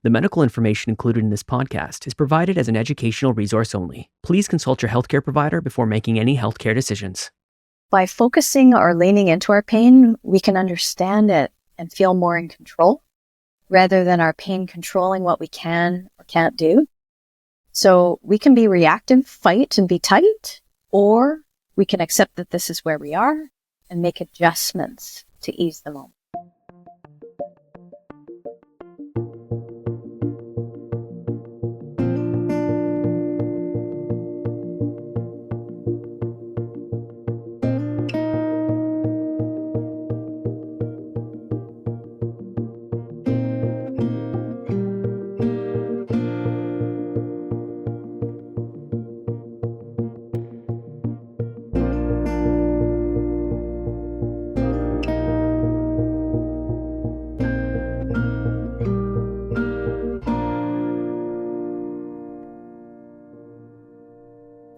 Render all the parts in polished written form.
The medical information included in this podcast is provided as an educational resource only. Please consult your healthcare provider before making any healthcare decisions. By focusing or leaning into our pain, we can understand it and feel more in control rather than our pain controlling what we can or can't do. So we can be reactive, fight and be tight, or we can accept that this is where we are and make adjustments to ease the moment.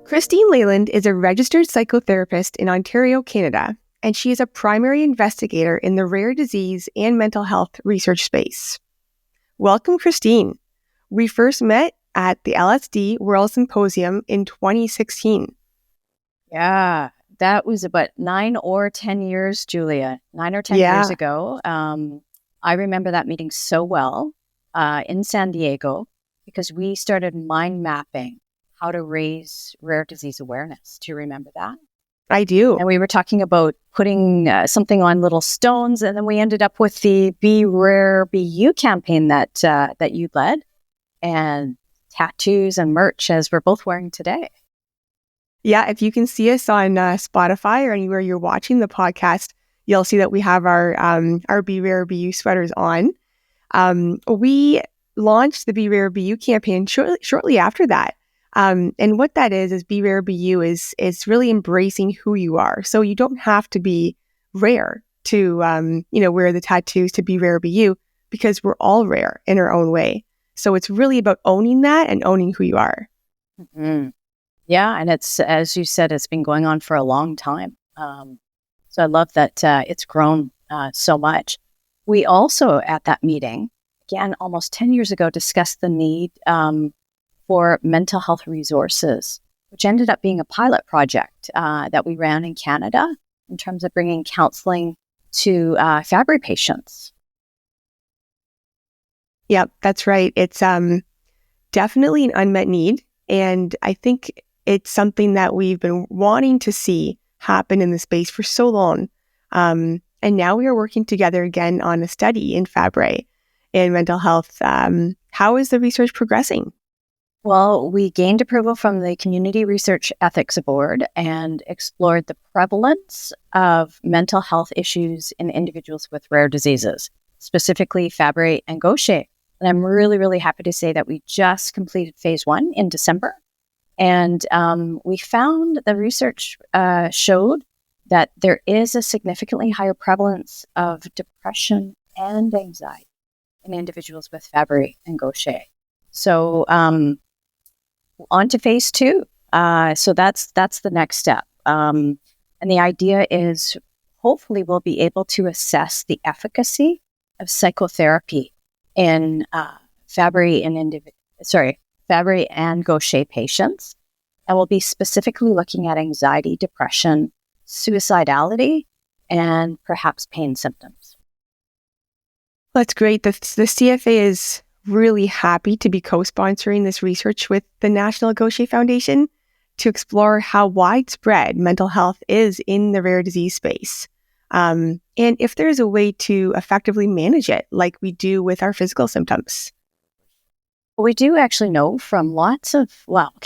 Christine Leighland is a registered psychotherapist in Ontario, Canada, and she is a primary investigator in the rare disease and mental health research space. Welcome, Christine. We first met at the LSD World Symposium in 2016. Yeah, that was about 9 or 10 years, Julia. 9 or 10 years ago. I remember that meeting so well in San Diego because we started mind mapping how to raise rare disease awareness. Do you remember that? I do. And we were talking about putting something on little stones, and then we ended up with the Be Rare, Be You campaign that you led, and tattoos and merch as we're both wearing today. Yeah, if you can see us on Spotify or anywhere you're watching the podcast, you'll see that we have our Be Rare, Be You sweaters on. We launched the Be Rare, Be You campaign shortly after that. And what that is Be Rare, Be You is really embracing who you are. So you don't have to be rare to, wear the tattoos to be rare, be you, because we're all rare in our own way. So it's really about owning that and owning who you are. Mm-hmm. Yeah. And it's, as you said, it's been going on for a long time. So I love that it's grown so much. We also, at that meeting, again, almost 10 years ago, discussed the need for mental health resources, which ended up being a pilot project that we ran in Canada in terms of bringing counseling to Fabry patients. Yeah, that's right. It's definitely an unmet need. And I think it's something that we've been wanting to see happen in the space for so long. And now we are working together again on a study in Fabry in mental health. How is the research progressing? Well, we gained approval from the Community Research Ethics Board and explored the prevalence of mental health issues in individuals with rare diseases, specifically Fabry and Gaucher. And I'm really, really happy to say that we just completed phase 1 in December. And we found the research showed that there is a significantly higher prevalence of depression and anxiety in individuals with Fabry and Gaucher. So, on to phase 2. So that's the next step. And the idea is hopefully we'll be able to assess the efficacy of psychotherapy in Fabry and Gaucher patients. And we'll be specifically looking at anxiety, depression, suicidality, and perhaps pain symptoms. That's great. The CFA is really happy to be co-sponsoring this research with the National Gaucher Foundation to explore how widespread mental health is in the rare disease space. And if there's a way to effectively manage it like we do with our physical symptoms. We do actually know from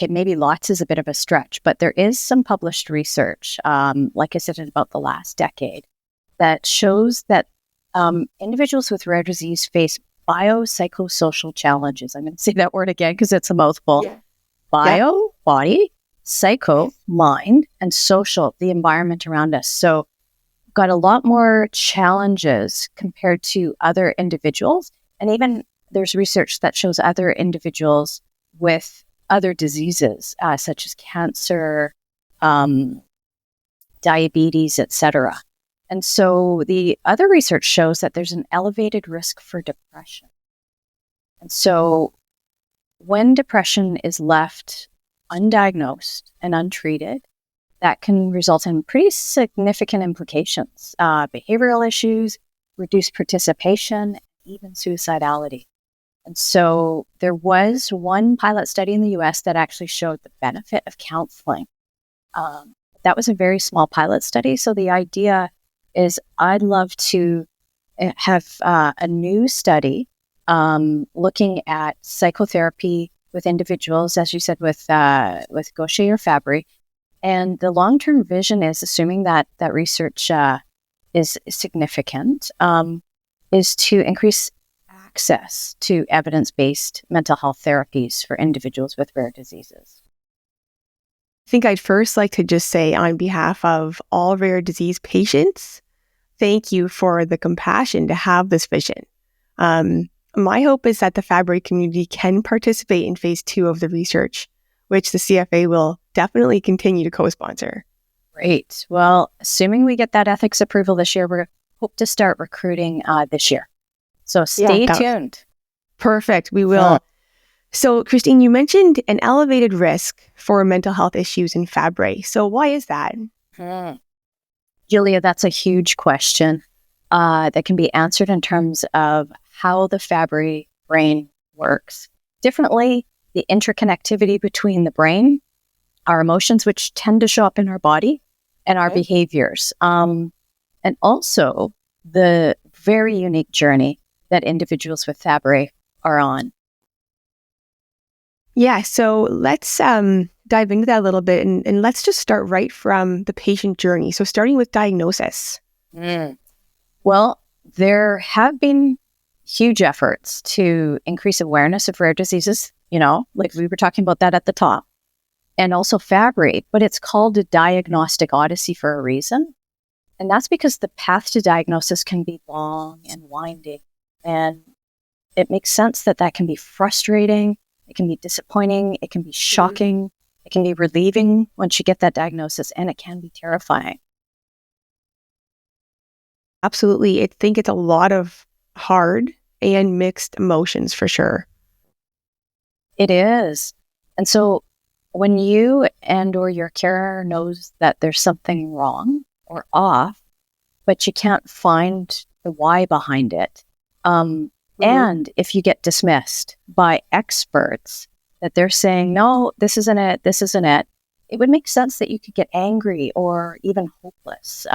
maybe lots is a bit of a stretch, but there is some published research, like I said, in about the last decade, that shows that individuals with rare disease face biopsychosocial challenges. I'm going to say that word again because it's a mouthful. Yeah. Bio, body, psycho, mind, and social, the environment around us. So got a lot more challenges compared to other individuals. And even there's research that shows other individuals with other diseases, such as cancer, diabetes, etc. And so the other research shows that there's an elevated risk for depression. And so when depression is left undiagnosed and untreated, that can result in pretty significant implications, behavioral issues, reduced participation, even suicidality. And so there was one pilot study in the US that actually showed the benefit of counseling. That was a very small pilot study. So the idea is I'd love to have a new study looking at psychotherapy with individuals, as you said, with Gaucher or Fabry. And the long-term vision is, assuming that research is significant, is to increase access to evidence-based mental health therapies for individuals with rare diseases. I think I'd first like to just say, on behalf of all rare disease patients, thank you for the compassion to have this vision. My hope is that the Fabry community can participate in phase 2 of the research, which the CFA will definitely continue to co-sponsor. Great. Well, assuming we get that ethics approval this year, we hope to start recruiting this year. So stay tuned. Perfect. We will. So, Christine, you mentioned an elevated risk for mental health issues in Fabry. So why is that? Julia, that's a huge question that can be answered in terms of how the Fabry brain works. Differently, the interconnectivity between the brain, our emotions, which tend to show up in our body, and our behaviors. And also the very unique journey that individuals with Fabry are on. Yeah, so let's dive into that a little bit, and let's just start right from the patient journey. So starting with diagnosis. Well, there have been huge efforts to increase awareness of rare diseases, like we were talking about that at the top, and also Fabry, but it's called a diagnostic odyssey for a reason. And that's because the path to diagnosis can be long and winding. And it makes sense that can be frustrating. It can be disappointing. It can be shocking. It can be relieving once you get that diagnosis, and it can be terrifying. Absolutely. I think it's a lot of hard and mixed emotions for sure. It is. And so when you and or your carer knows that there's something wrong or off, but you can't find the why behind it, and if you get dismissed by experts that they're saying, no, this isn't it, it would make sense that you could get angry or even hopeless.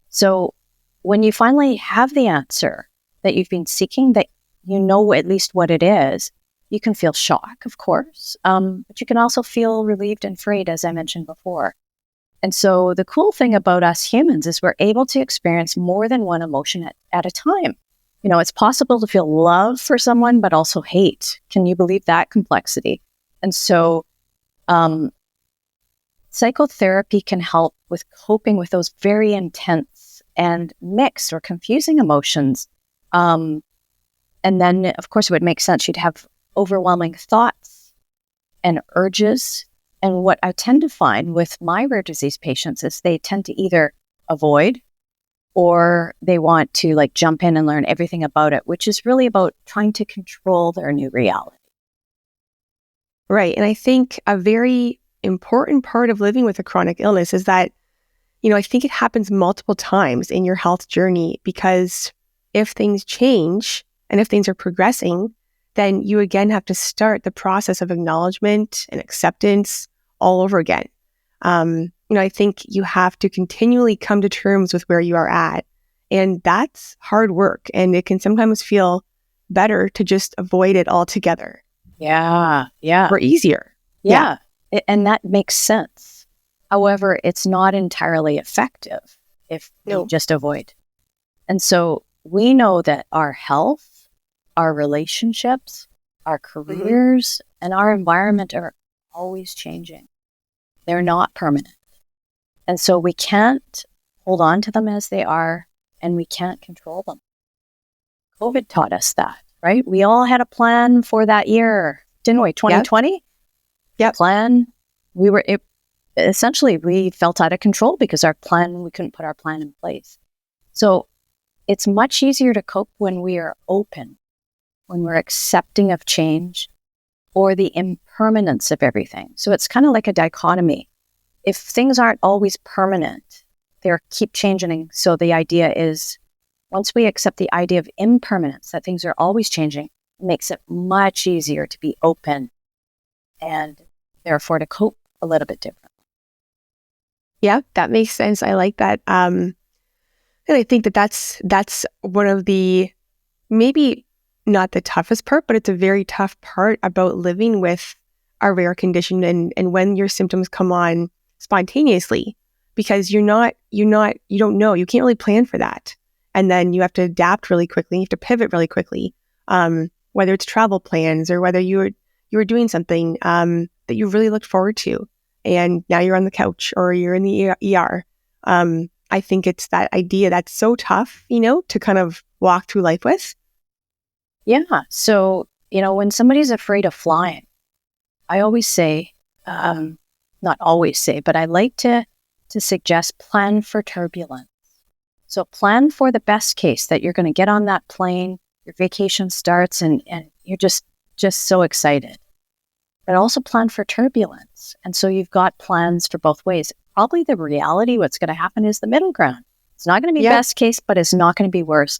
So when you finally have the answer that you've been seeking, that you know at least what it is, you can feel shock, of course, but you can also feel relieved and freed, as I mentioned before. And so the cool thing about us humans is we're able to experience more than one emotion at a time. It's possible to feel love for someone, but also hate. Can you believe that complexity? And so psychotherapy can help with coping with those very intense and mixed or confusing emotions. And then, of course, it would make sense you'd have overwhelming thoughts and urges. And what I tend to find with my rare disease patients is they tend to either avoid or they want to jump in and learn everything about it, which is really about trying to control their new reality. Right. And I think a very important part of living with a chronic illness is that, I think it happens multiple times in your health journey, because if things change and if things are progressing, then you again have to start the process of acknowledgement and acceptance all over again. I think you have to continually come to terms with where you are at. And that's hard work. And it can sometimes feel better to just avoid it altogether. Yeah. Or easier. Yeah. And that makes sense. However, it's not entirely effective if you just avoid. And so we know that our health, our relationships, our careers, and our environment are always changing. They're not permanent. And so we can't hold on to them as they are, and we can't control them. COVID taught us that, right? We all had a plan for that year, didn't we? 2020? Yep. Plan. Essentially, we felt out of control because we couldn't put our plan in place. So it's much easier to cope when we are open when we're accepting of change or the impermanence of everything. So it's kind of like a dichotomy. If things aren't always permanent, they keep changing. So the idea is, once we accept the idea of impermanence, that things are always changing, it makes it much easier to be open and therefore to cope a little bit differently. Yeah, that makes sense. I like that. And I think that's one of the, maybe not the toughest part, but it's a very tough part about living with a rare condition and when your symptoms come on spontaneously, because you don't know, you can't really plan for that. And then you have to adapt really quickly. You have to pivot really quickly. Whether it's travel plans or whether you were doing something that you really looked forward to, and now you're on the couch or you're in the ER. I think it's that idea that's so tough, to kind of walk through life with. Yeah. So, when somebody's afraid of flying, I always say, not always say, but I like to suggest plan for turbulence. So plan for the best case, that you're going to get on that plane, your vacation starts, and you're just so excited. But also plan for turbulence. And so you've got plans for both ways. Probably the reality, what's going to happen is the middle ground. It's not going to be best case, but it's not going to be worse.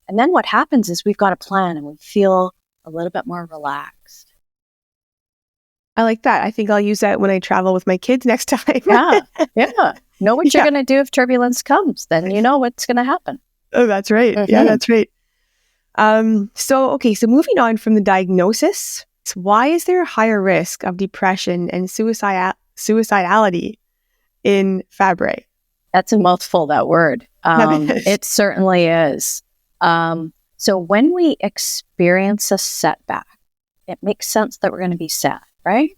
And then what happens is we've got a plan and we feel a little bit more relaxed. I like that. I think I'll use that when I travel with my kids next time. Yeah. Know what you're going to do if turbulence comes. Then you know what's going to happen. Oh, that's right. Mm-hmm. Yeah, that's right. So moving on from the diagnosis, why is there a higher risk of depression and suicidality in Fabry? That's a mouthful, that word. It certainly is. So when we experience a setback, it makes sense that we're going to be sad, right?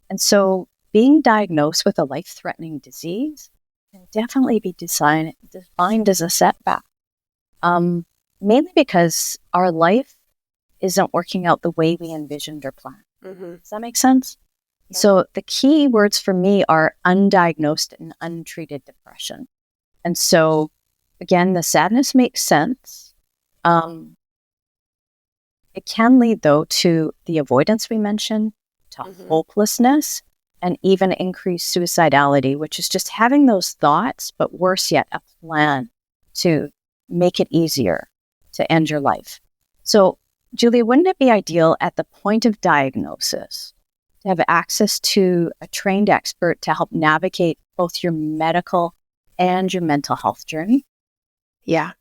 And so being diagnosed with a life-threatening disease can definitely be defined as a setback. Mainly because our life isn't working out the way we envisioned or planned. Mm-hmm. Does that make sense? Yeah. So the key words for me are undiagnosed and untreated depression. And so, again, the sadness makes sense. It can lead, though, to the avoidance we mentioned, to hopelessness, and even increased suicidality, which is just having those thoughts, but worse yet, a plan to make it easier to end your life. So, Julia, wouldn't it be ideal at the point of diagnosis to have access to a trained expert to help navigate both your medical and your mental health journey? Yeah,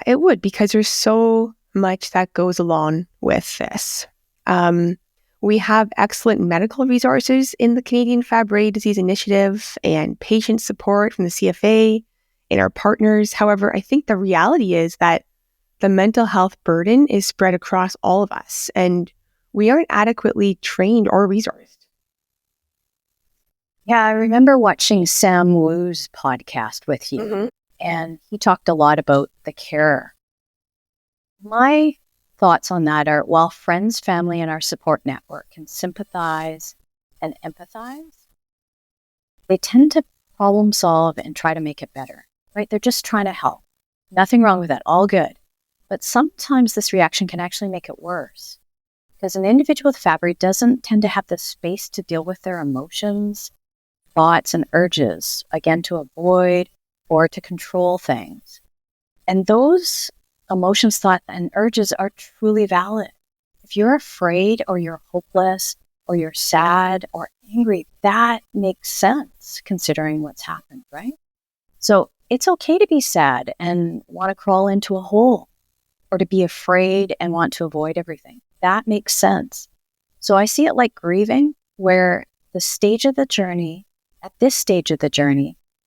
it would, because there's so much that goes along with this. We have excellent medical resources in the Canadian Fabry Disease Initiative and patient support from the CFA and our partners. However, I think the reality is that the mental health burden is spread across all of us, and we aren't adequately trained or resourced. Yeah, I remember watching Sam Wu's podcast with you, and he talked a lot about the care. My thoughts on that are, while friends, family, and our support network can sympathize and empathize, they tend to problem solve and try to make it better, right? They're just trying to help. Nothing wrong with that, all good. But sometimes this reaction can actually make it worse, because an individual with Fabry doesn't tend to have the space to deal with their emotions, thoughts, and urges, again, to avoid or to control things. And those emotions, thoughts, and urges are truly valid. If you're afraid or you're hopeless or you're sad or angry, that makes sense considering what's happened, right? So it's okay to be sad and want to crawl into a hole, or to be afraid and want to avoid everything. That makes sense. So I see it like grieving, where at this stage of the journey,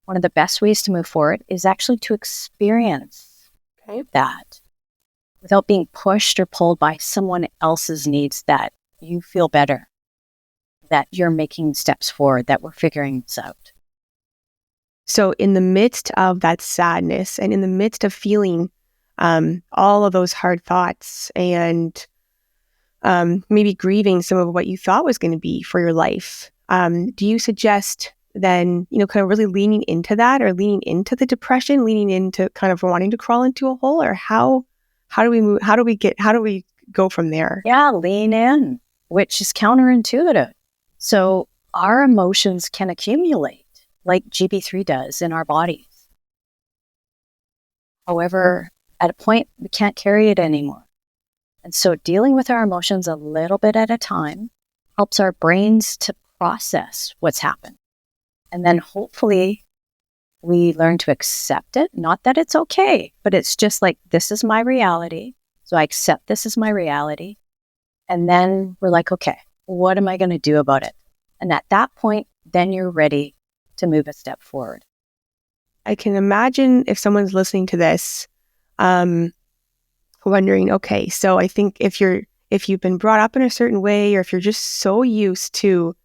one of the best ways to move forward is actually to experience that without being pushed or pulled by someone else's needs, that you feel better, that you're making steps forward, that we're figuring this out. So in the midst of that sadness and in the midst of feeling all of those hard thoughts and maybe grieving some of what you thought was going to be for your life, do you suggest then, kind of really leaning into that, or leaning into the depression, leaning into kind of wanting to crawl into a hole? Or how how do we move? How do we go from there? Yeah, lean in, which is counterintuitive. So our emotions can accumulate like GB3 does in our bodies. However, at a point, we can't carry it anymore. And so dealing with our emotions a little bit at a time helps our brains to process what's happened. And then hopefully we learn to accept it. Not that it's okay, but it's just like, this is my reality. So I accept this as my reality. And then we're like, okay, what am I going to do about it? And at that point, then you're ready to move a step forward. I can imagine if someone's listening to this, wondering, okay, so I think if you've been brought up in a certain way, or if you're just so used to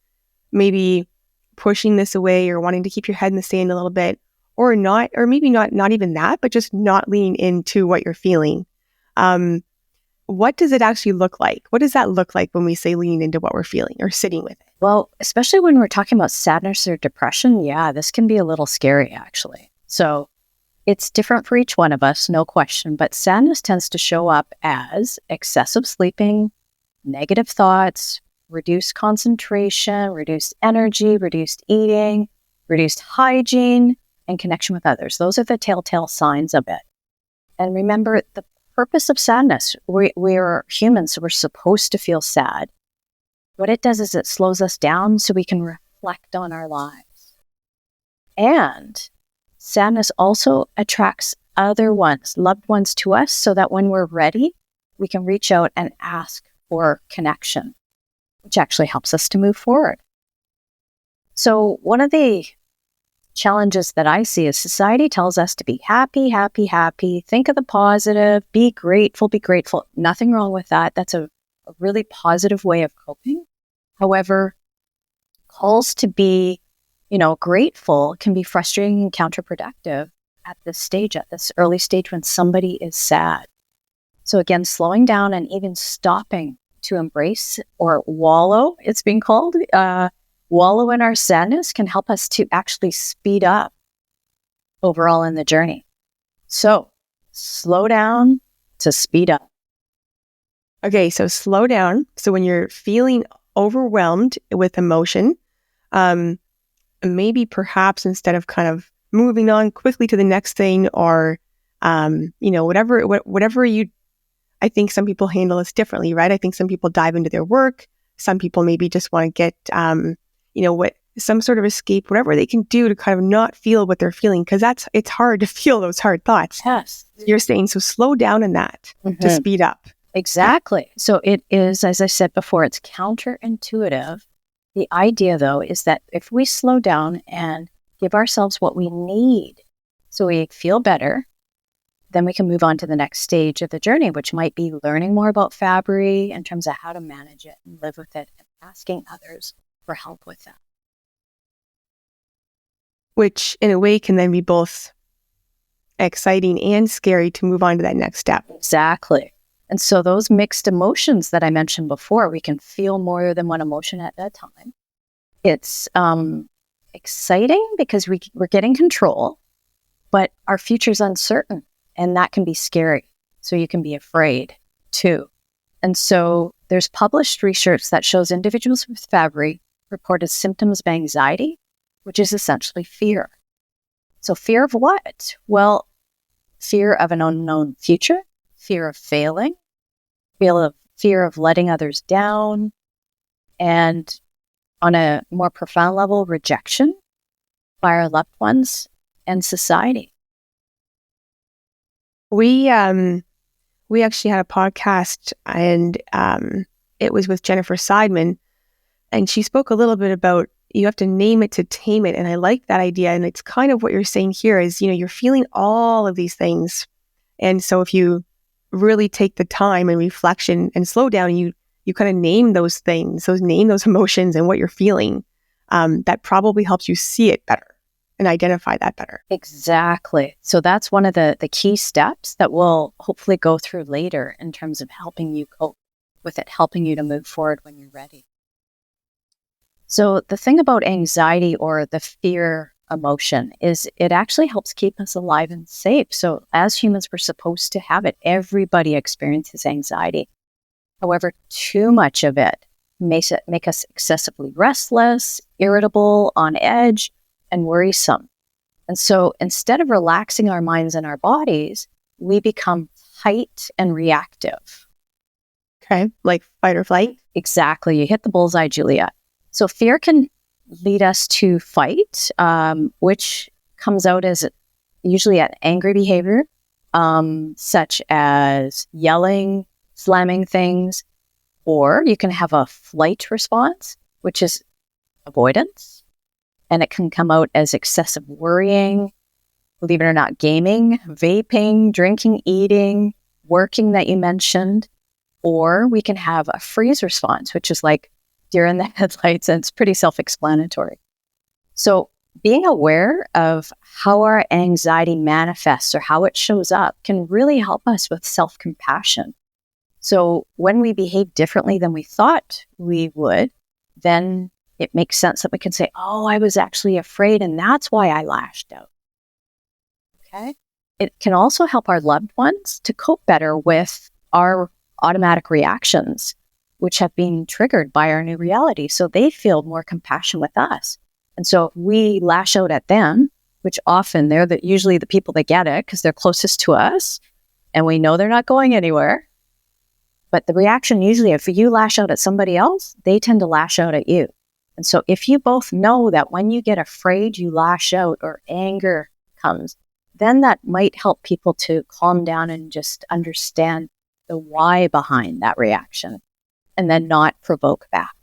maybe pushing this away or wanting to keep your head in the sand a little bit, or not, or maybe not even that, but just not leaning into what you're feeling. What does it actually look like? What does that look like when we say leaning into what we're feeling or sitting with it? Well, especially when we're talking about sadness or depression, yeah, this can be a little scary, actually. So it's different for each one of us, no question, but sadness tends to show up as excessive sleeping, negative thoughts, reduced concentration, reduced energy, reduced eating, reduced hygiene, and connection with others. Those are the telltale signs of it. And remember, the purpose of sadness, we're humans, so we're supposed to feel sad. What it does is it slows us down so we can reflect on our lives. And sadness also attracts other ones, loved ones to us, so that when we're ready, we can reach out and ask for connection, which actually helps us to move forward. So one of the challenges that I see is society tells us to be happy, happy, happy, think of the positive, be grateful, be grateful. Nothing wrong with that. That's a really positive way of coping. However, calls to be grateful can be frustrating and counterproductive at this early stage when somebody is sad. So again, slowing down and even stopping to embrace or wallow, it's being called, wallow in our sadness can help us to actually speed up overall in the journey. So slow down to speed up. Okay, so slow down. So when you're feeling overwhelmed with emotion, maybe perhaps instead of kind of moving on quickly to the next thing, or whatever you, I think some people handle this differently, right? I think some people dive into their work. Some people maybe just want to get some sort of escape, whatever they can do to kind of not feel what they're feeling, because it's hard to feel those hard thoughts. Yes, you're saying so. Slow down in that to speed up. Exactly. So it is, as I said before, it's counterintuitive. The idea, though, is that if we slow down and give ourselves what we need so we feel better, then we can move on to the next stage of the journey, which might be learning more about Fabry in terms of how to manage it and live with it, and asking others for help with that. Which, in a way, can then be both exciting and scary to move on to that next step. Exactly. And so those mixed emotions that I mentioned before, we can feel more than one emotion at a time. It's exciting because we're getting control, but our future's uncertain, and that can be scary. So you can be afraid too. And so there's published research that shows individuals with Fabry reported symptoms of anxiety, which is essentially fear. So fear of what? Well, fear of an unknown future, fear of failing, fear of letting others down, and on a more profound level, rejection by our loved ones and society. We actually had a podcast, and it was with Jennifer Seidman, and she spoke a little bit about you have to name it to tame it, and I like that idea. And it's kind of what you're saying here is, you're feeling all of these things, and so if you really take the time and reflection and slow down, you kind of name those things, name those emotions and what you're feeling. That probably helps you see it better and identify that better. Exactly. So that's one of the key steps that we'll hopefully go through later in terms of helping you cope with it, helping you to move forward when you're ready. So the thing about anxiety, or the fear emotion is it actually helps keep us alive and safe. So as humans, we're supposed to have it. Everybody experiences anxiety. However, too much of it makes it make us excessively restless, irritable, on edge, and worrisome. And so instead of relaxing our minds and our bodies, we become tight and reactive. Okay. Like fight or flight? Exactly. You hit the bullseye, Julia. So fear can lead us to fight, which comes out as usually an angry behavior, such as yelling, slamming things, or you can have a flight response, which is avoidance. And it can come out as excessive worrying, believe it or not, gaming, vaping, drinking, eating, working that you mentioned. Or we can have a freeze response, which is like deer in the headlights, and it's pretty self-explanatory. So being aware of how our anxiety manifests or how it shows up can really help us with self-compassion. So when we behave differently than we thought we would, then it makes sense that we can say, oh, I was actually afraid and that's why I lashed out. Okay. It can also help our loved ones to cope better with our automatic reactions, which have been triggered by our new reality. So they feel more compassion with us. And so if we lash out at them, which often they're usually the people that get it because they're closest to us and we know they're not going anywhere. But the reaction usually, if you lash out at somebody else, they tend to lash out at you. And so if you both know that when you get afraid, you lash out or anger comes, then that might help people to calm down and just understand the why behind that reaction and then not provoke back.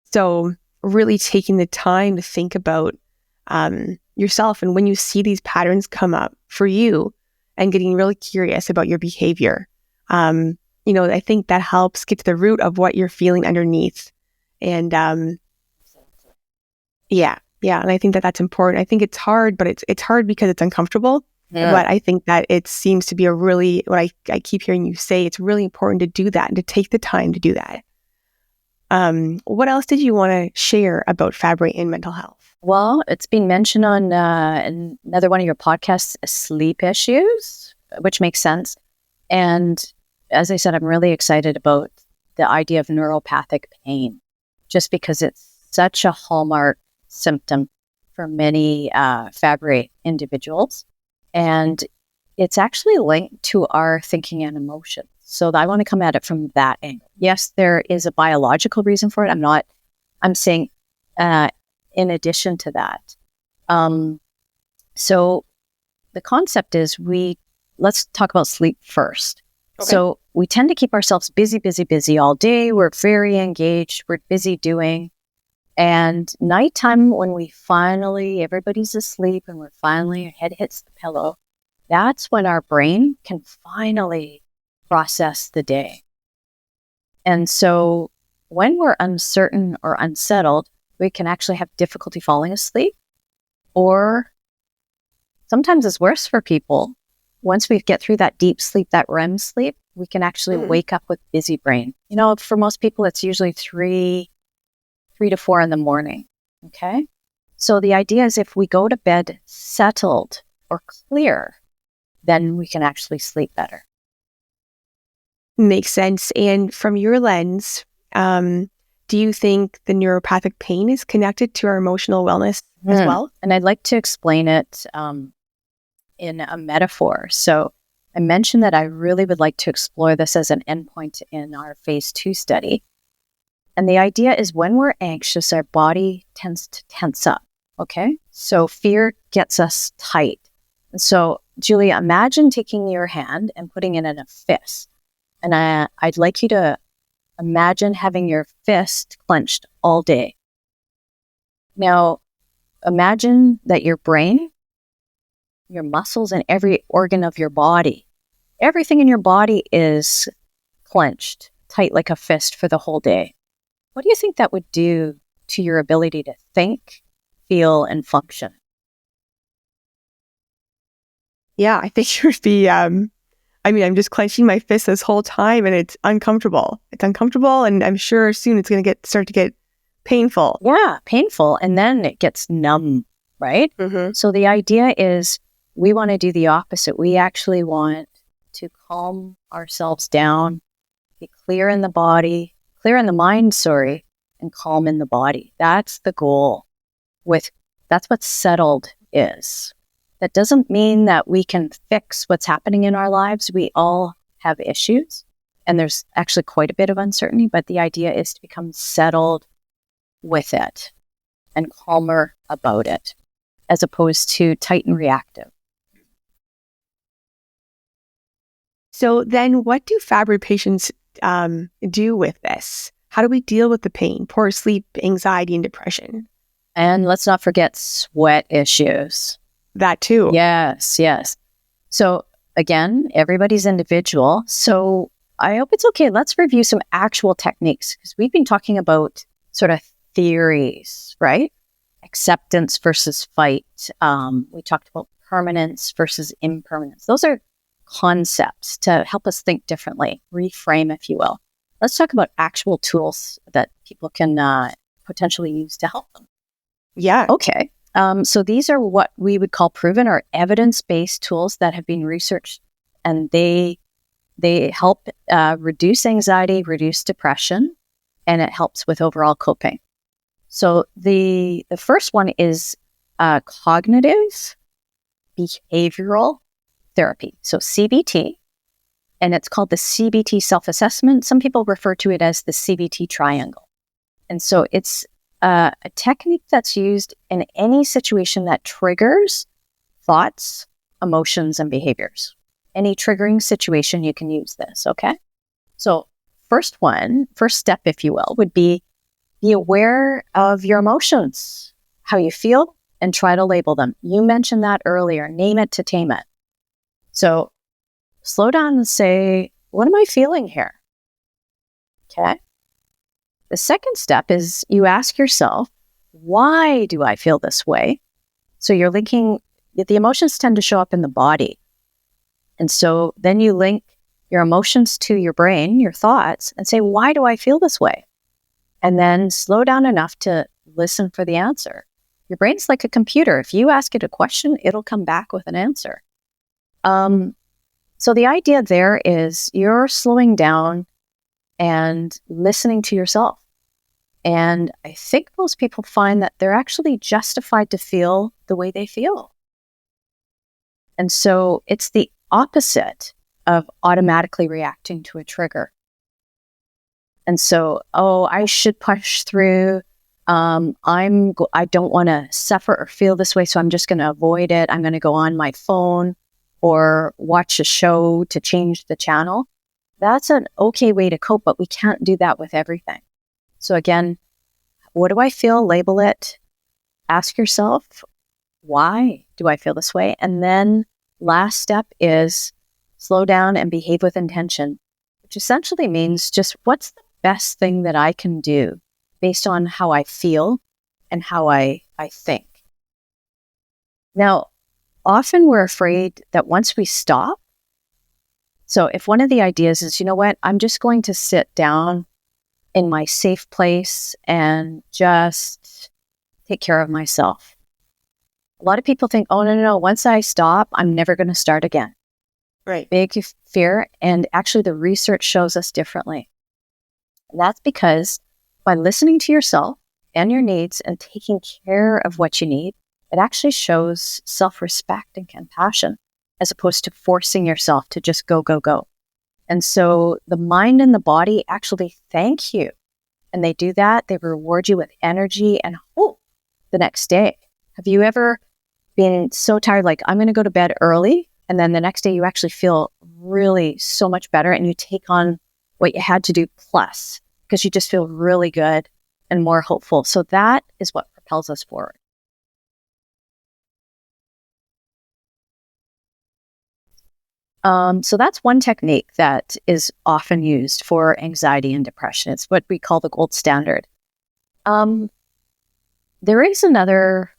So really taking the time to think about yourself and when you see these patterns come up for you and getting really curious about your behavior. I think that helps get to the root of what you're feeling underneath. And yeah. And I think that that's important. I think it's hard, but it's hard because it's uncomfortable. Yeah. But I think that it seems to be what I keep hearing you say, it's really important to do that and to take the time to do that. What else did you want to share about Fabry and mental health? Well, it's been mentioned on another one of your podcasts, sleep issues, which makes sense. And as I said, I'm really excited about the idea of neuropathic pain, just because it's such a hallmark symptom for many Fabry individuals. And it's actually linked to our thinking and emotions. So I want to come at it from that angle. Yes, there is a biological reason for it. I'm saying in addition to that. So the concept is let's talk about sleep first. Okay. So we tend to keep ourselves busy all day. We're very engaged. We're busy doing. And nighttime, when everybody's asleep and our head hits the pillow, that's when our brain can finally process the day. And so when we're uncertain or unsettled, we can actually have difficulty falling asleep. Or sometimes it's worse for people. Once we get through that deep sleep, that REM sleep, we can actually wake up with busy brain. For most people, it's usually 3 to 4 in the morning. Okay. So the idea is if we go to bed settled or clear, then we can actually sleep better. Makes sense. And from your lens, do you think the neuropathic pain is connected to our emotional wellness as well? And I'd like to explain it in a metaphor. So I mentioned that I really would like to explore this as an endpoint in our phase 2 study. And the idea is when we're anxious, our body tends to tense up. Okay. So fear gets us tight. And so, Julia, imagine taking your hand and putting it in a fist. And I'd like you to imagine having your fist clenched all day. Now, imagine that your brain, your muscles, and every organ of your body, everything in your body is clenched tight like a fist for the whole day. What do you think that would do to your ability to think, feel, and function? Yeah, I think it would be, I'm just clenching my fist this whole time and it's uncomfortable. It's uncomfortable, and I'm sure soon it's going to start to get Painful. Yeah, painful. And then it gets numb, right? Mm-hmm. So the idea is we want to do the opposite. We actually want to calm ourselves down, be clear in the mind, and calm in the body. That's the goal. That's what settled is. That doesn't mean that we can fix what's happening in our lives. We all have issues, and there's actually quite a bit of uncertainty, but the idea is to become settled with it and calmer about it, as opposed to tight and reactive. So then what do Fabry patients do with this? How do we deal with the pain, poor sleep, anxiety, and depression? And let's not forget sweat issues. That too. Yes. So again, everybody's individual. So I hope it's okay. Let's review some actual techniques, because we've been talking about sort of theories, right? Acceptance versus fight. We talked about permanence versus impermanence. Those are concepts to help us think differently, reframe, if you will. Let's talk about actual tools that people can potentially use to help them. Yeah. Okay. So these are what we would call proven or evidence-based tools that have been researched, and they help reduce anxiety, reduce depression, and it helps with overall coping. So the first one is cognitive behavioral therapy, so CBT, and it's called the CBT self-assessment. Some people refer to it as the CBT triangle. And so it's a technique that's used in any situation that triggers thoughts, emotions, and behaviors. Any triggering situation, you can use this, okay? So first step, if you will, would be aware of your emotions, how you feel, and try to label them. You mentioned that earlier, name it to tame it. So slow down and say, what am I feeling here? Okay. The second step is you ask yourself, why do I feel this way? So you're linking, the emotions tend to show up in the body. And so then you link your emotions to your brain, your thoughts, and say, why do I feel this way? And then slow down enough to listen for the answer. Your brain's like a computer. If you ask it a question, it'll come back with an answer. So the idea there is you're slowing down and listening to yourself. And I think most people find that they're actually justified to feel the way they feel. And so it's the opposite of automatically reacting to a trigger. And so, I should push through. I don't want to suffer or feel this way, so I'm just going to avoid it. I'm going to go on my phone or watch a show to change the channel. That's an okay way to cope, but we can't do that with everything. So again, what do I feel? Label it. Ask yourself, why do I feel this way? And then last step is slow down and behave with intention, which essentially means just what's the best thing that I can do based on how I feel and how I think. Now, often we're afraid that once we stop, so if one of the ideas is, you know what, I'm just going to sit down in my safe place and just take care of myself. A lot of people think, oh, no, once I stop, I'm never going to start again. Right. Big fear. And actually the research shows us differently. And that's because by listening to yourself and your needs and taking care of what you need, it actually shows self-respect and compassion, as opposed to forcing yourself to just go, go, go. And so the mind and the body actually thank you. And they do that. They reward you with energy and hope the next day. Have you ever been so tired, like, I'm going to go to bed early, and then the next day you actually feel really so much better and you take on what you had to do plus, because you just feel really good and more hopeful. So that is what propels us forward. So that's one technique that is often used for anxiety and depression. It's what we call the gold standard. There is another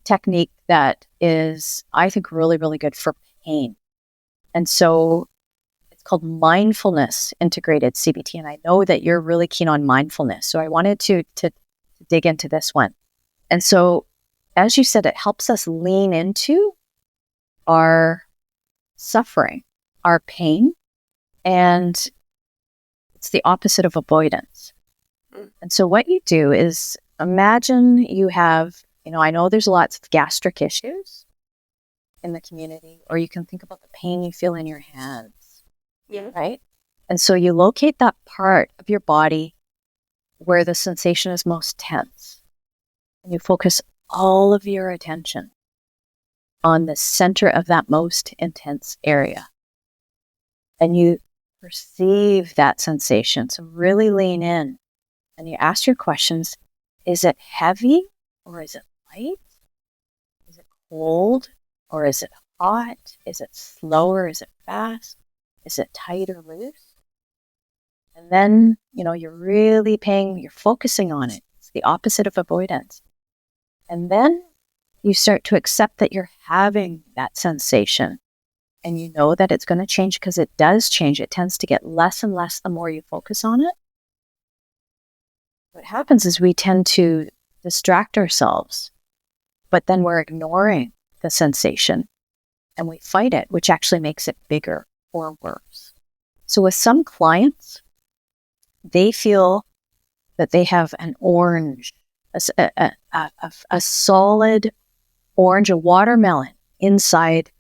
technique that is, I think, really, really good for pain. And so it's called mindfulness integrated CBT. And I know that you're really keen on mindfulness. So I wanted to dig into this one. And so, as you said, it helps us lean into our suffering, our pain, and it's the opposite of avoidance. And so what you do is imagine you have, I know there's lots of gastric issues in the community, or you can think about the pain you feel in your hands, right? And so you locate that part of your body where the sensation is most tense, and you focus all of your attention on the center of that most intense area. And you perceive that sensation. So really lean in and you ask your questions. Is it heavy or is it light? Is it cold or is it hot? Is it slow or is it fast? Is it tight or loose? And then, you're focusing on it. It's the opposite of avoidance. And then you start to accept that you're having that sensation. And you know that it's going to change because it does change. It tends to get less and less the more you focus on it. What happens is we tend to distract ourselves, but then we're ignoring the sensation and we fight it, which actually makes it bigger or worse. So with some clients, they feel that they have an orange, a solid orange, a watermelon inside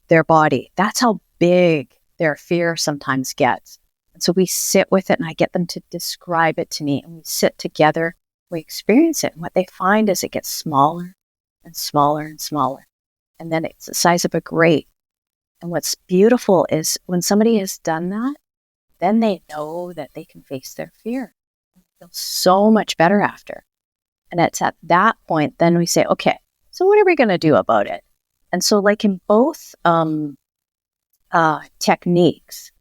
their body. That's how big their fear sometimes gets. And so we sit with it and I get them to describe it to me and we sit together, we experience it. And what they find is it gets smaller and smaller and smaller. And then it's the size of a grape. And what's beautiful is when somebody has done that, then they know that they can face their fear. They feel so much better after. And it's at that point, then we say, okay, so what are we going to do about it? And so like in both techniques,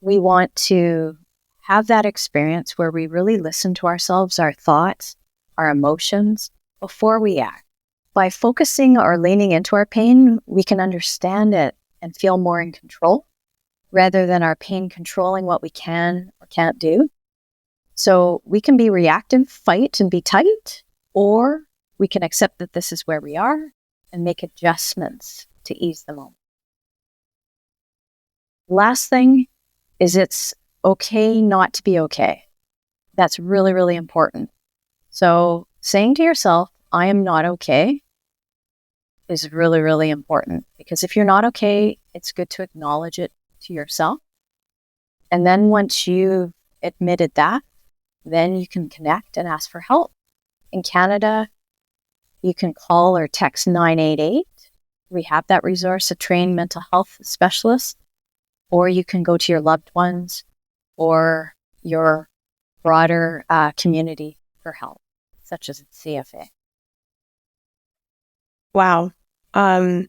we want to have that experience where we really listen to ourselves, our thoughts, our emotions before we act. By focusing or leaning into our pain, we can understand it and feel more in control rather than our pain controlling what we can or can't do. So we can be reactive, fight and be tight, or we can accept that this is where we are and make adjustments to ease the moment. Last thing is it's okay not to be okay. That's really, really important. So saying to yourself, I am not okay, is really, really important. Because if you're not okay, it's good to acknowledge it to yourself. And then once you've admitted that, then you can connect and ask for help. In Canada, you can call or text 988. We have that resource, a trained mental health specialist. Or you can go to your loved ones or your broader community for help, such as CFA. Wow. I'm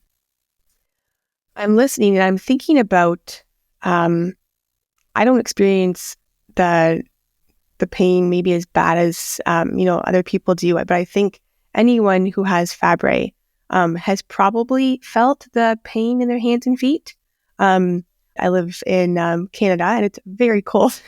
listening and I'm thinking about, I don't experience the pain maybe as bad as, other people do, but I think anyone who has Fabry has probably felt the pain in their hands and feet. I live in Canada and it's very cold.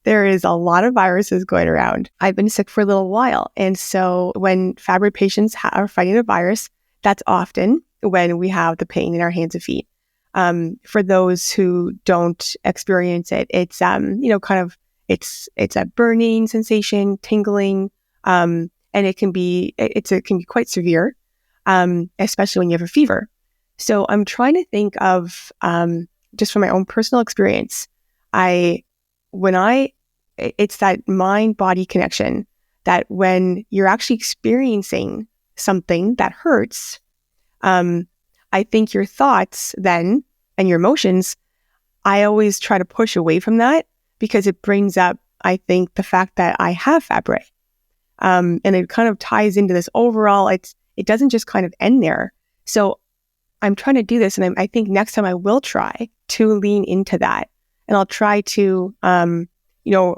There is a lot of viruses going around. I've been sick for a little while. And so when Fabry patients are fighting a virus, that's often when we have the pain in our hands and feet. For those who don't experience it, it's, it's a burning sensation, tingling, and it can be quite severe, especially when you have a fever. So I'm trying to think of, just from my own personal experience, it's that mind-body connection that when you're actually experiencing something that hurts, I think your thoughts then and your emotions, I always try to push away from that because it brings up, I think, the fact that I have Fabry. And it kind of ties into this overall, it doesn't just kind of end there. So I'm trying to do this, and I think next time I will try to lean into that, and I'll try to,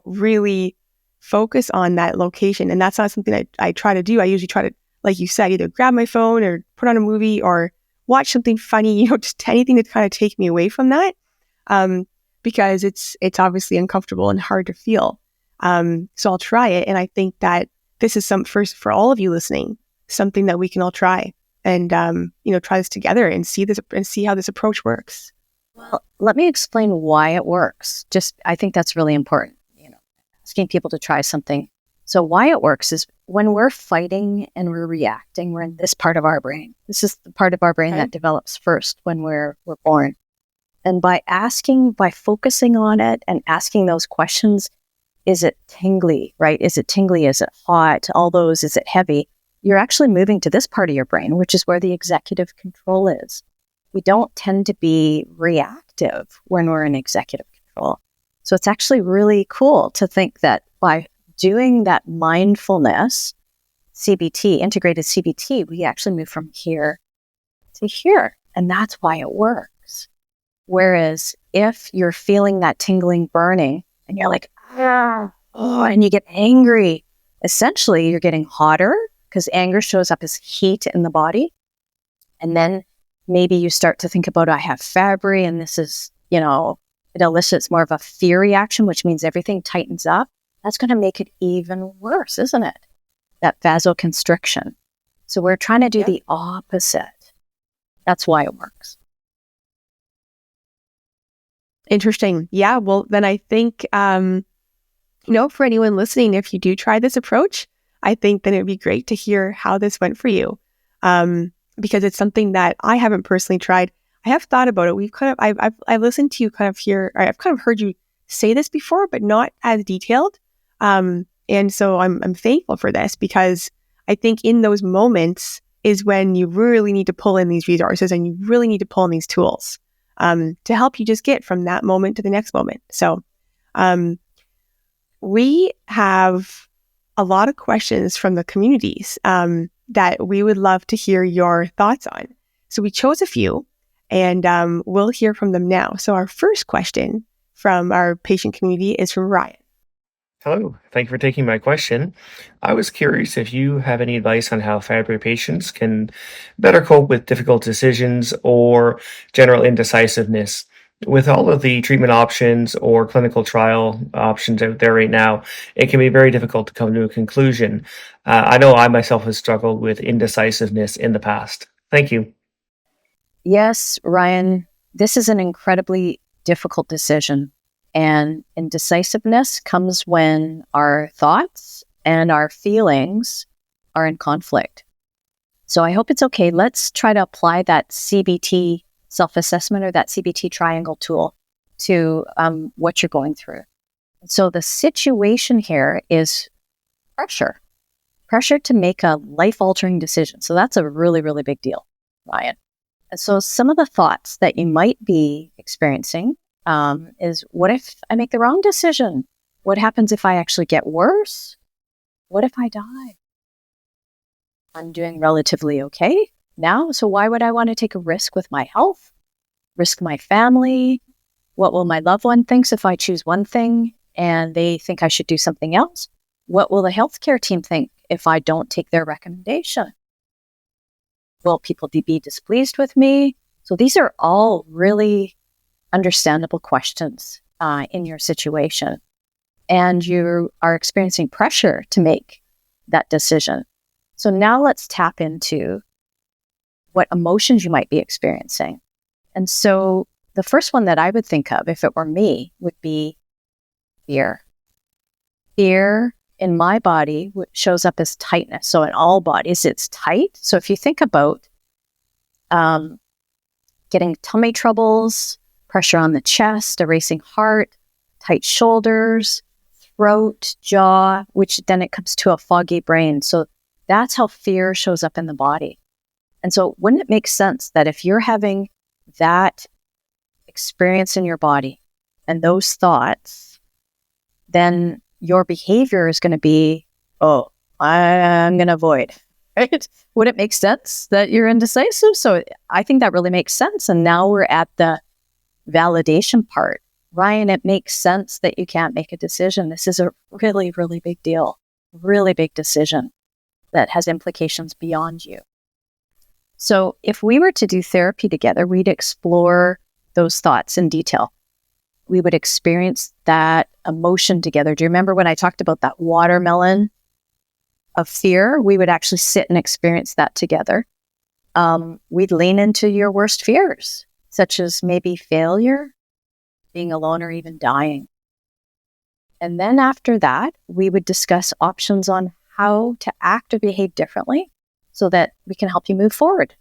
really focus on that location. And that's not something that I try to do. I usually try to, like you said, either grab my phone or put on a movie or watch something funny, just anything to kind of take me away from that, because it's obviously uncomfortable and hard to feel. So I'll try it, and I think that this is for all of you listening, something that we can all try and, try this together and see how this approach works. Well, let me explain why it works. I think that's really important, asking people to try something. So why it works is when we're fighting and we're reacting, we're in this part of our brain. This is the part of our brain that develops first when we're born. And by focusing on it and asking those questions, is it tingly, right? Is it tingly? Is it hot? All those, is it heavy? You're actually moving to this part of your brain, which is where the executive control is. We don't tend to be reactive when we're in executive control. So it's actually really cool to think that by doing that mindfulness, CBT, integrated CBT, we actually move from here to here. And that's why it works. Whereas if you're feeling that tingling, burning, and you're like, and you get angry, essentially you're getting hotter because anger shows up as heat in the body. And then maybe you start to think about, I have Fabry, and this is, it elicits more of a fear reaction, which means everything tightens up. That's going to make it even worse, isn't it? That vasoconstriction. So we're trying to do the opposite. That's why it works. Interesting. Yeah. Well, then I think, for anyone listening, if you do try this approach, I think then it'd be great to hear how this went for you. Because it's something that I haven't personally tried. I have thought about it. I've listened to you I've kind of heard you say this before, but not as detailed. And so I'm thankful for this, because I think in those moments is when you really need to pull in these resources and you really need to pull in these tools to help you just get from that moment to the next moment. So we have a lot of questions from the communities that we would love to hear your thoughts on. So we chose a few, and we'll hear from them now. So our first question from our patient community is from Ryan. Hello, thank you for taking my question. I was curious if you have any advice on how Fabry patients can better cope with difficult decisions or general indecisiveness. With all of the treatment options or clinical trial options out there right now, it can be very difficult to come to a conclusion. I know I myself have struggled with indecisiveness in the past. Thank you. Yes, Ryan, this is an incredibly difficult decision. And indecisiveness comes when our thoughts and our feelings are in conflict. So I hope it's okay. Let's try to apply that CBT self-assessment or that CBT triangle tool to what you're going through. So the situation here is pressure to make a life-altering decision. So that's a really, really big deal, Ryan. And so some of the thoughts that you might be experiencing is, what if I make the wrong decision? What happens if I actually get worse? What if I die? I'm doing relatively okay now, so why would I want to take a risk with my health? Risk my family? What will my loved one think if I choose one thing and they think I should do something else? What will the healthcare team think if I don't take their recommendation? Will people be displeased with me? So these are all really understandable questions in your situation. And you are experiencing pressure to make that decision. So now let's tap into what emotions you might be experiencing. And so the first one that I would think of, if it were me, would be fear. Fear in my body shows up as tightness. So in all bodies, it's tight. So if you think about getting tummy troubles, pressure on the chest, a racing heart, tight shoulders, throat, jaw, which then it comes to a foggy brain. So that's how fear shows up in the body. And so wouldn't it make sense that if you're having that experience in your body and those thoughts, then your behavior is going to be, I'm going to avoid, right? Would it make sense that you're indecisive? So I think that really makes sense. And now we're at the validation part. Ryan, it makes sense that you can't make a decision. This is a really, really big deal, really big decision that has implications beyond you. So if we were to do therapy together, we'd explore those thoughts in detail. We would experience that emotion together. Do you remember when I talked about that watermelon of fear, we would actually sit and experience that together. We'd lean into your worst fears, such as maybe failure, being alone, or even dying. And then after that, we would discuss options on how to act or behave differently so that we can help you move forward.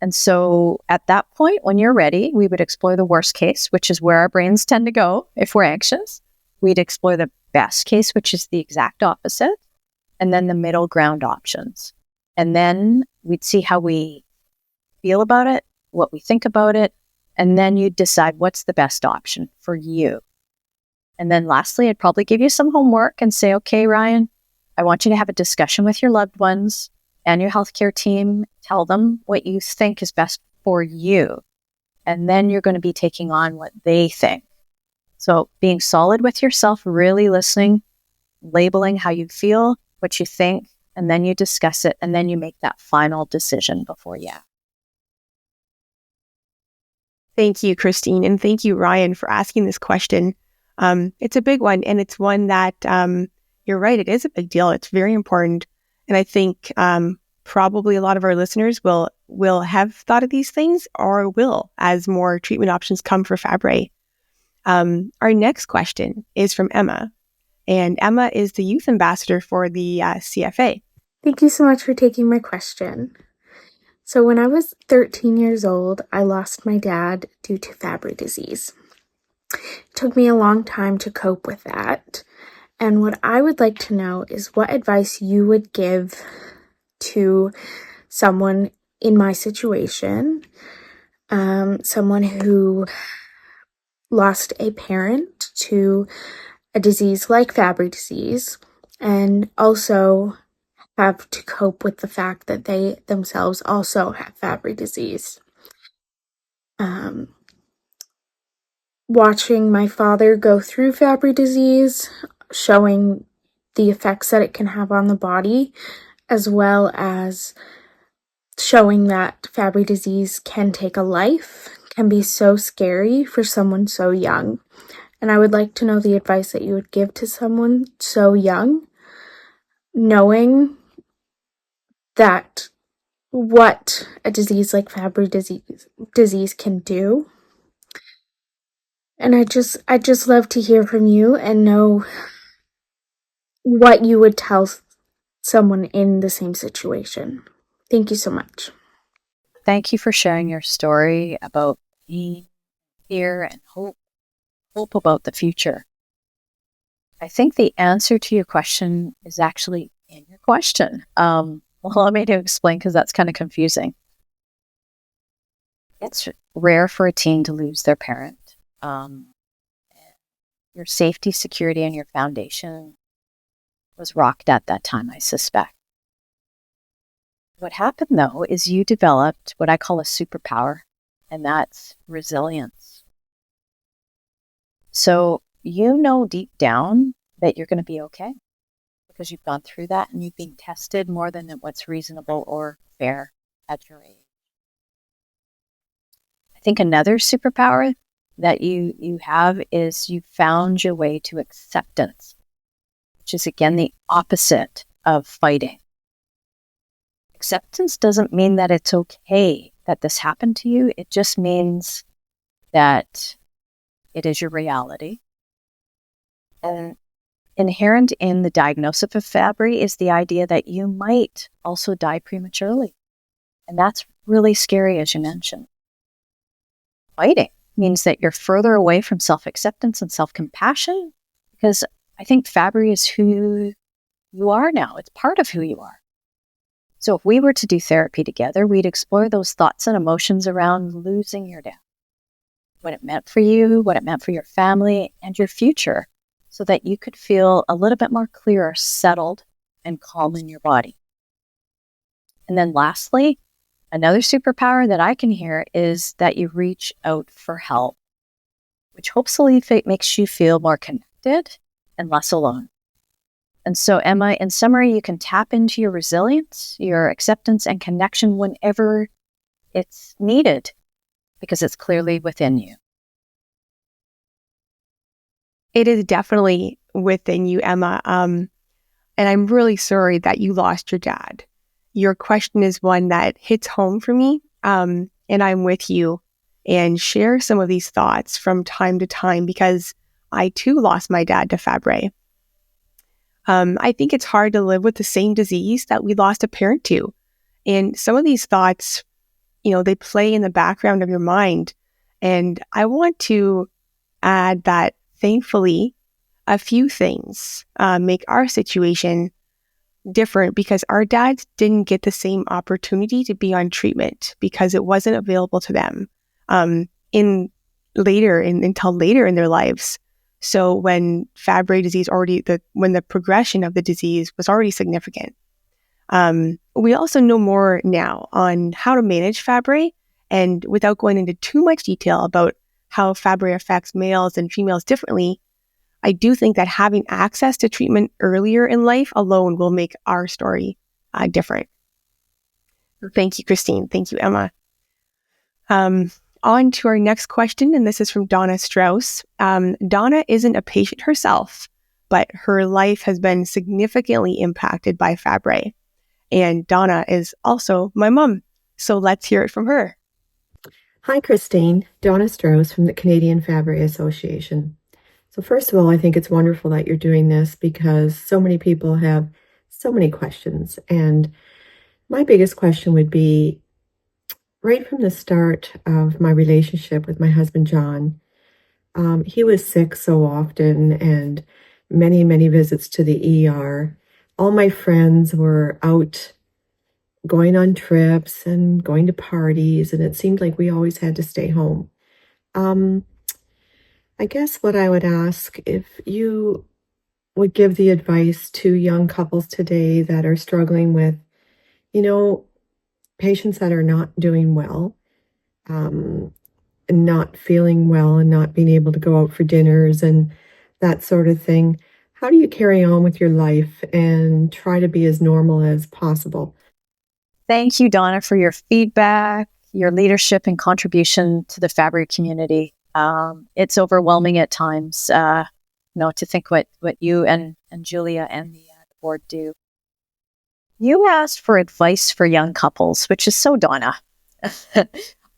And so at that point, when you're ready, we would explore the worst case, which is where our brains tend to go if we're anxious. We'd explore the best case, which is the exact opposite, and then the middle ground options. And then we'd see how we feel about it, what we think about it, and then you'd decide what's the best option for you. And then lastly, I'd probably give you some homework and say, okay, Ryan, I want you to have a discussion with your loved ones and your healthcare team. Tell them what you think is best for you. And then you're going to be taking on what they think. So being solid with yourself, really listening, labeling how you feel, what you think, and then you discuss it, and then you make that final decision before you act. Thank you, Christine. And thank you, Ryan, for asking this question. It's a big one, and it's one that you're right, it is a big deal. It's very important. And I think probably a lot of our listeners will have thought of these things or will as more treatment options come for Fabry. Our next question is from Emma. And Emma is the youth ambassador for the CFA. Thank you so much for taking my question. So when I was 13 years old, I lost my dad due to Fabry disease. It took me a long time to cope with that. And what I would like to know is what advice you would give to someone in my situation, someone who lost a parent to a disease like Fabry disease, and also have to cope with the fact that they themselves also have Fabry disease. Watching my father go through Fabry disease, showing the effects that it can have on the body, as well as showing that Fabry disease can take a life, can be so scary for someone so young. And I would like to know the advice that you would give to someone so young, knowing that what a disease like Fabry disease can do. And I'd just love to hear from you and know what you would tell someone in the same situation. Thank you so much. Thank you for sharing your story about pain, fear, and hope about the future. I think the answer to your question is actually in your question. Well, let me explain because that's kind of confusing. It's rare for a teen to lose their parent. Your safety, security, and your foundation was rocked at that time, I suspect. What happened, though, is you developed what I call a superpower, and that's resilience. So you know deep down that you're going to be okay because you've gone through that and you've been tested more than what's reasonable or fair at your age. I think another superpower that you have is you found your way to acceptance, which is again the opposite of fighting. Acceptance doesn't mean that it's okay that this happened to you. It just means that it is your reality. And inherent in the diagnosis of Fabry is the idea that you might also die prematurely. And that's really scary, as you mentioned. Fighting means that you're further away from self-acceptance and self-compassion because I think Fabry is who you are now. It's part of who you are. So if we were to do therapy together, we'd explore those thoughts and emotions around losing your dad, what it meant for you, what it meant for your family, and your future, so that you could feel a little bit more clear, settled, and calm in your body. And then lastly, another superpower that I can hear is that you reach out for help, which hopefully makes you feel more connected and less alone. And so, Emma, in summary, you can tap into your resilience, your acceptance, and connection whenever it's needed, because it's clearly within you. It is definitely within you, Emma. and I'm really sorry that you lost your dad. Your question is one that hits home for me, and I'm with you and share some of these thoughts from time to time because I too lost my dad to Fabry. I think it's hard to live with the same disease that we lost a parent to. And some of these thoughts, they play in the background of your mind. And I want to add that thankfully, a few things make our situation different because our dads didn't get the same opportunity to be on treatment because it wasn't available to them until later in their lives. So when Fabry disease when the progression of the disease was already significant. We also know more now on how to manage Fabry, and without going into too much detail about how Fabry affects males and females differently, I do think that having access to treatment earlier in life alone will make our story different. Thank you, Christine. Thank you, Emma. On to our next question, and this is from Donna Strauss. Donna isn't a patient herself, but her life has been significantly impacted by Fabry. And Donna is also my mom. So let's hear it from her. Hi, Christine. Donna Strauss from the Canadian Fabry Association. So first of all, I think it's wonderful that you're doing this because so many people have so many questions. And my biggest question would be, right from the start of my relationship with my husband, John, he was sick so often and many, many visits to the ER. All my friends were out going on trips and going to parties, and it seemed like we always had to stay home. I guess what I would ask, if you would give the advice to young couples today that are struggling with, patients that are not doing well, and not feeling well and not being able to go out for dinners and that sort of thing, how do you carry on with your life and try to be as normal as possible? Thank you, Donna, for your feedback, your leadership and contribution to the Fabry community. It's overwhelming at times, to think what you and Julia and the board do. You asked for advice for young couples, which is so Donna.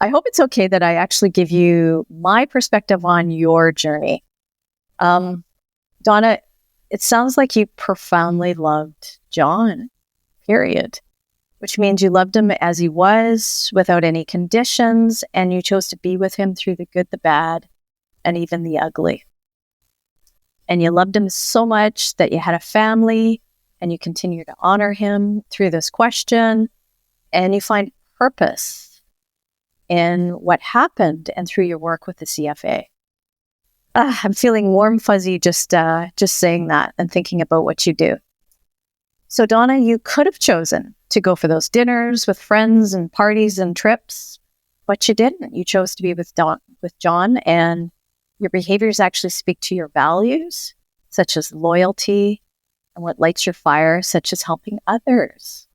I hope it's okay that I actually give you my perspective on your journey. Donna, it sounds like you profoundly loved John, period. Which means you loved him as he was, without any conditions, and you chose to be with him through the good, the bad, and even the ugly. And you loved him so much that you had a family, and you continue to honor him through this question, and you find purpose in what happened and through your work with the CFA. I'm feeling warm, fuzzy just saying that and thinking about what you do. So Donna, you could have chosen to go for those dinners with friends and parties and trips, but you didn't. You chose to be with John, and your behaviors actually speak to your values, such as loyalty, and what lights your fire, such as helping others,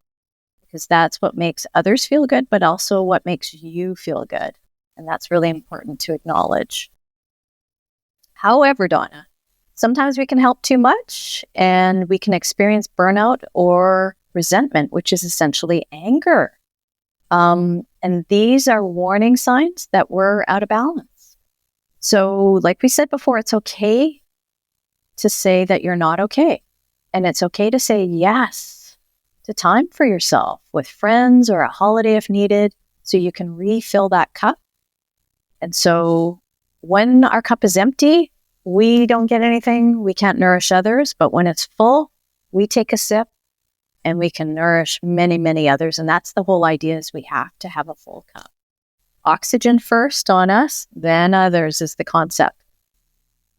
because that's what makes others feel good, but also what makes you feel good. And that's really important to acknowledge. However, Donna, sometimes we can help too much and we can experience burnout or resentment, which is essentially anger. And these are warning signs that we're out of balance. So like we said before, it's okay to say that you're not okay. And it's okay to say yes to time for yourself with friends or a holiday if needed, so you can refill that cup. And so when our cup is empty, we don't get anything, we can't nourish others, but when it's full, we take a sip and we can nourish many, many others. And that's the whole idea, is we have to have a full cup. Oxygen first on us, then others is the concept.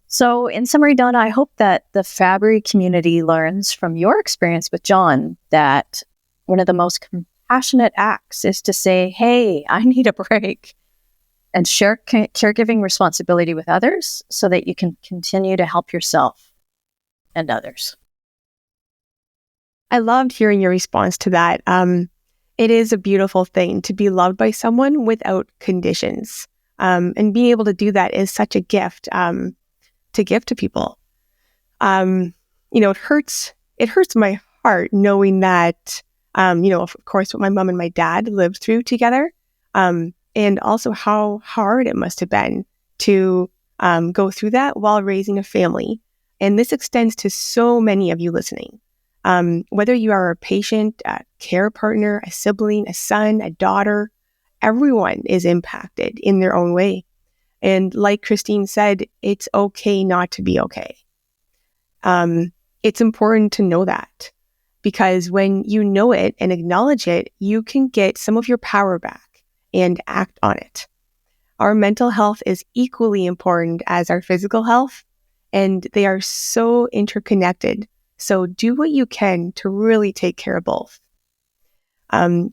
So in summary, Donna, I hope that the Fabry community learns from your experience with John that one of the most compassionate acts is to say, hey, I need a break, and share caregiving responsibility with others so that you can continue to help yourself and others. I loved hearing your response to that. It is a beautiful thing to be loved by someone without conditions. And being able to do that is such a gift to give to people. It hurts it hurts my heart knowing that, of course, what my mom and my dad lived through together, and also how hard it must have been to go through that while raising a family. And this extends to so many of you listening. Whether you are a patient, a care partner, a sibling, a son, a daughter, everyone is impacted in their own way. And like Christine said, it's okay not to be okay. It's important to know that, because when you know it and acknowledge it, you can get some of your power back and act on it. Our mental health is equally important as our physical health, and they are so interconnected. So do what you can to really take care of both.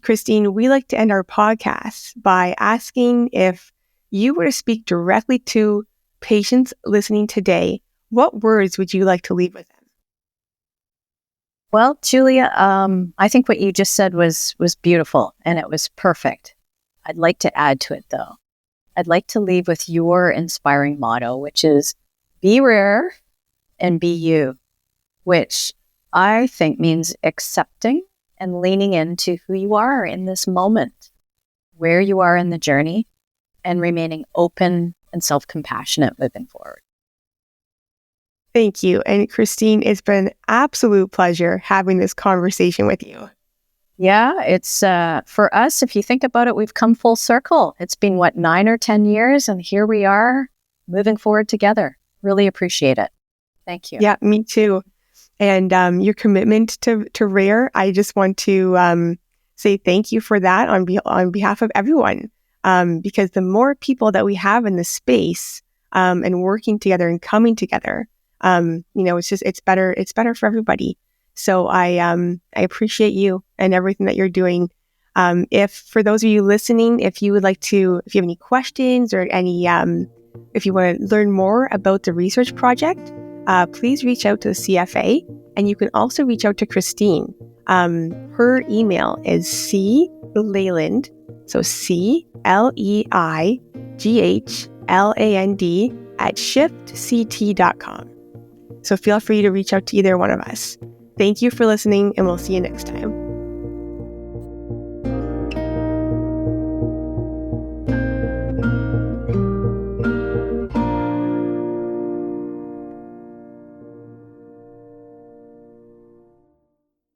Christine, we like to end our podcast by asking, if you were to speak directly to patients listening today, what words would you like to leave with them? Well, Julia, I think what you just said was beautiful, and it was perfect. I'd like to add to it, though. I'd like to leave with your inspiring motto, which is be rare and be you, which I think means accepting and leaning into who you are in this moment, where you are in the journey, and remaining open and self-compassionate moving forward. Thank you. And Christine, it's been an absolute pleasure having this conversation with you. Yeah, it's for us, if you think about it, we've come full circle. It's been, 9 or 10 years, and here we are moving forward together. Really appreciate it. Thank you. Yeah, me too. And your commitment to RARE, I just want to say thank you for that on behalf of everyone. Because the more people that we have in this space and working together and coming together, it's better for everybody. So I appreciate you and everything that you're doing. If for those of you listening, if you have any questions or if you want to learn more about the research project, please reach out to the CFA, and you can also reach out to Christine. Her email is cleighland, so CLEIGHLAND @shiftct.com. So feel free to reach out to either one of us. Thank you for listening, and we'll see you next time.